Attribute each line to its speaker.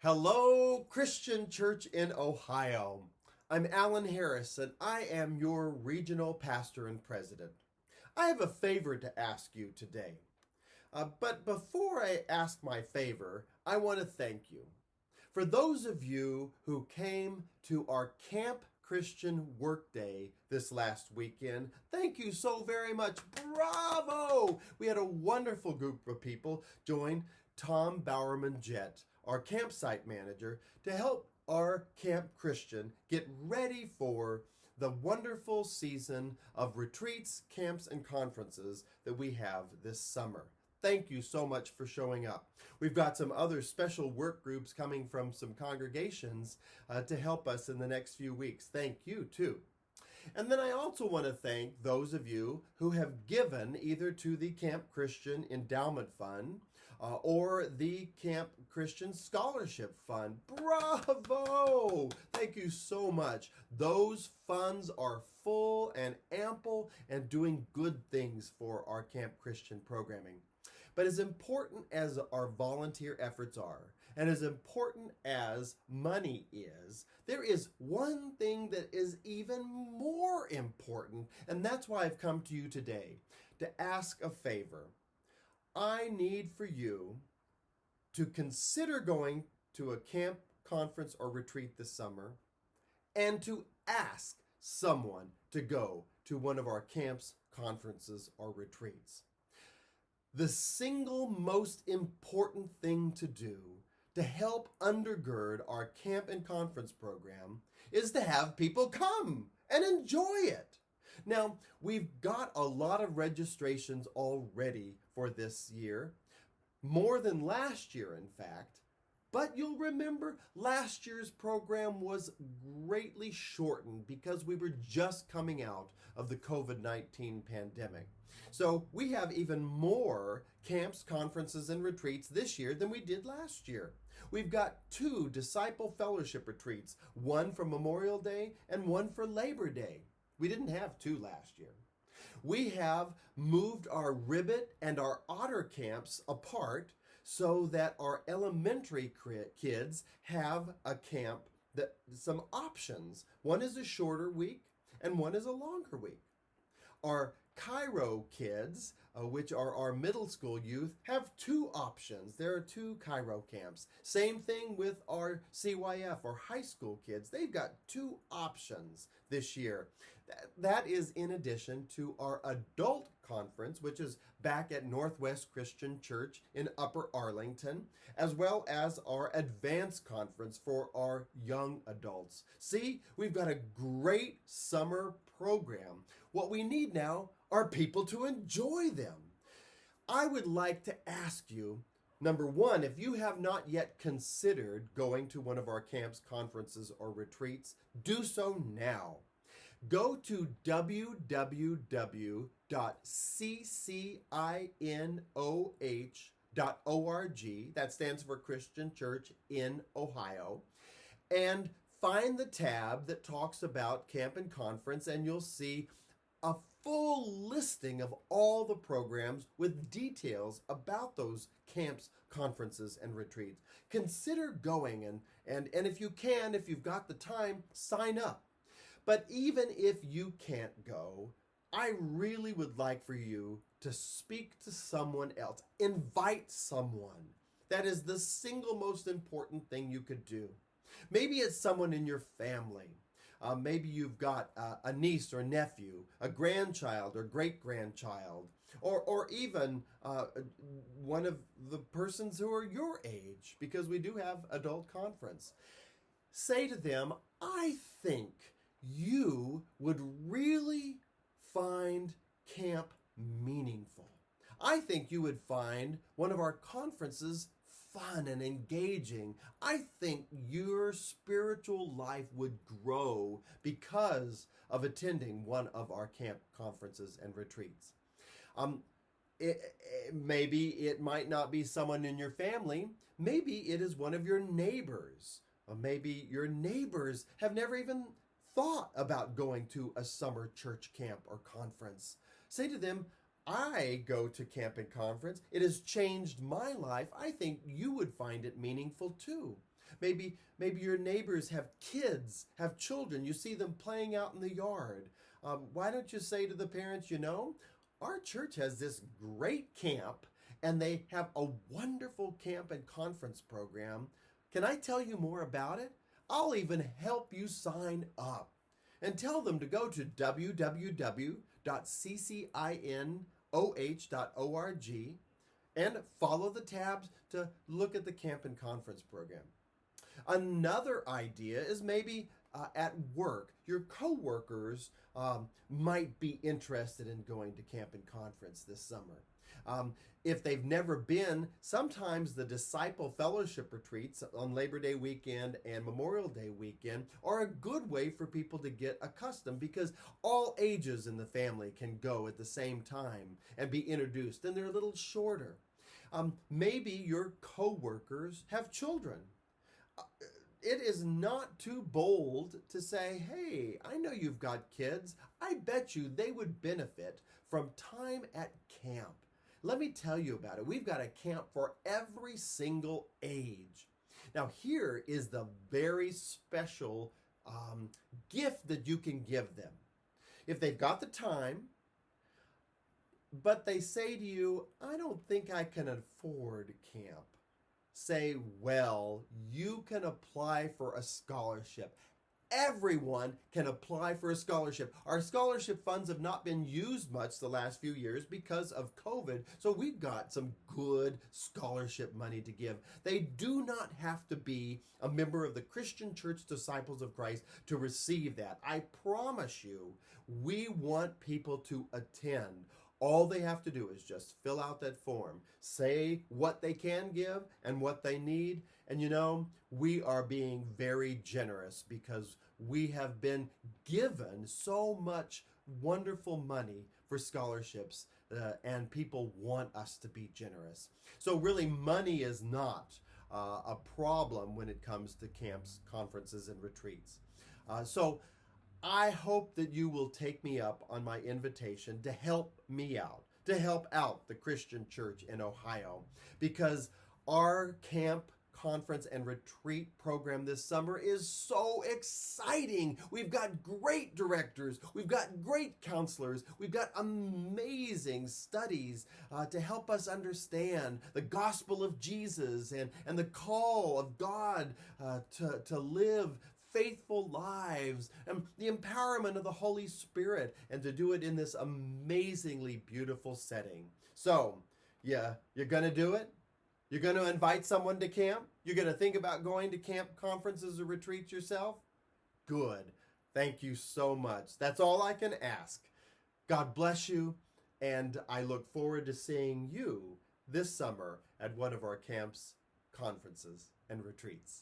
Speaker 1: Hello, Christian Church in Ohio. I'm Alan Harris, and I am your regional pastor and president. I have a favor to ask you today. But before I ask my favor, I want to thank you. For those of you who came to our Camp Christian Workday this last weekend, thank you so very much. Bravo! We had a wonderful group of people join Tom Bowerman Jett, our campsite manager, to help our Camp Christian get ready for the wonderful season of retreats, camps, and conferences that we have this summer. Thank you so much for showing up. We've got some other special work groups coming from some congregations to help us in the next few weeks. Thank you, too. And then I also want to thank those of you who have given either to the Camp Christian Endowment Fund or the Camp Christian Scholarship Fund. Bravo! Thank you so much. Those funds are full and ample and doing good things for our Camp Christian programming. But as important as our volunteer efforts are, and as important as money is, there is one thing that is even more important, and that's why I've come to you today to ask a favor. I need for you to consider going to a camp, conference, or retreat this summer, and to ask someone to go to one of our camps, conferences, or retreats. The single most important thing to do to help undergird our camp and conference program is to have people come and enjoy it. Now, we've got a lot of registrations already for this year, more than last year, in fact. But you'll remember last year's program was greatly shortened because we were just coming out of the COVID-19 pandemic. So we have even more camps, conferences, and retreats this year than we did last year. We've got 2 disciple fellowship retreats, one for Memorial Day and one for Labor Day. We didn't have 2 last year. We have moved our Ribbit and our Otter camps apart so that our elementary kids have a camp, some options. One is a shorter week and one is a longer week. Our Cairo kids, which are our middle school youth, have 2 options. There are 2 Cairo camps. Same thing with our CYF, or high school kids. They've got 2 options this year. That is in addition to our adult conference, which is back at Northwest Christian Church in Upper Arlington, as well as our advanced conference for our young adults. See, we've got a great summer program. What we need now are people to enjoy them. I would like to ask you, number one, if you have not yet considered going to one of our camps, conferences, or retreats, do so now. Go to www.ccinoh.org, that stands for Christian Church in Ohio, and find the tab that talks about camp and conference, and you'll see a full listing of all the programs with details about those camps, conferences, and retreats. Consider going, and if you can, if you've got the time, sign up. But even if you can't go, I really would like for you to speak to someone else. Invite someone. That is the single most important thing you could do. Maybe it's someone in your family. Maybe you've got a niece or nephew, a grandchild or great-grandchild, or even one of the persons who are your age, because we do have adult conference. Say to them, I think you would really find camp meaningful. I think you would find one of our conferences fun and engaging. I think your spiritual life would grow because of attending one of our camp conferences and retreats. Maybe it might not be someone in your family. Maybe it is one of your neighbors. Or maybe your neighbors have never even thought about going to a summer church camp or conference. Say to them, I go to camp and conference, it has changed my life. I think you would find it meaningful too. Maybe your neighbors have kids, have children. You see them playing out in the yard. Why don't you say to the parents, our church has this great camp and they have a wonderful camp and conference program. Can I tell you more about it? I'll even help you sign up. And tell them to go to www.ccinoh.org and follow the tabs to look at the camp and conference program. Another idea is maybe at work, your coworkers might be interested in going to camp and conference this summer. If they've never been, sometimes the disciple fellowship retreats on Labor Day weekend and Memorial Day weekend are a good way for people to get accustomed because all ages in the family can go at the same time and be introduced, and they're a little shorter. Maybe your coworkers have children. It is not too bold to say, hey, I know you've got kids. I bet you they would benefit from time at camp. Let me tell you about it. We've got a camp for every single age. Now, here is the very special gift that you can give them. If they've got the time, but they say to you, I don't think I can afford camp. Say, well, you can apply for a scholarship. Everyone can apply for a scholarship. Our scholarship funds have not been used much the last few years because of COVID, so we've got some good scholarship money to give. They do not have to be a member of the Christian Church Disciples of Christ to receive that. I promise you, we want people to attend. All they have to do is just fill out that form, say what they can give and what they need. And we are being very generous because we have been given so much wonderful money for scholarships and people want us to be generous. So really, money is not a problem when it comes to camps, conferences, and retreats. So I hope that you will take me up on my invitation to help me out, to help out the Christian church in Ohio, because our camp, conference, and retreat program this summer is so exciting. We've got great directors, we've got great counselors, we've got amazing studies to help us understand the gospel of Jesus and the call of God to live faithful lives and the empowerment of the Holy Spirit, and to do it in this amazingly beautiful setting. So, yeah, you're going to do it? You're going to invite someone to camp? You're going to think about going to camp, conferences, or retreats yourself? Good. Thank you so much. That's all I can ask. God bless you, and I look forward to seeing you this summer at one of our camps, conferences, and retreats.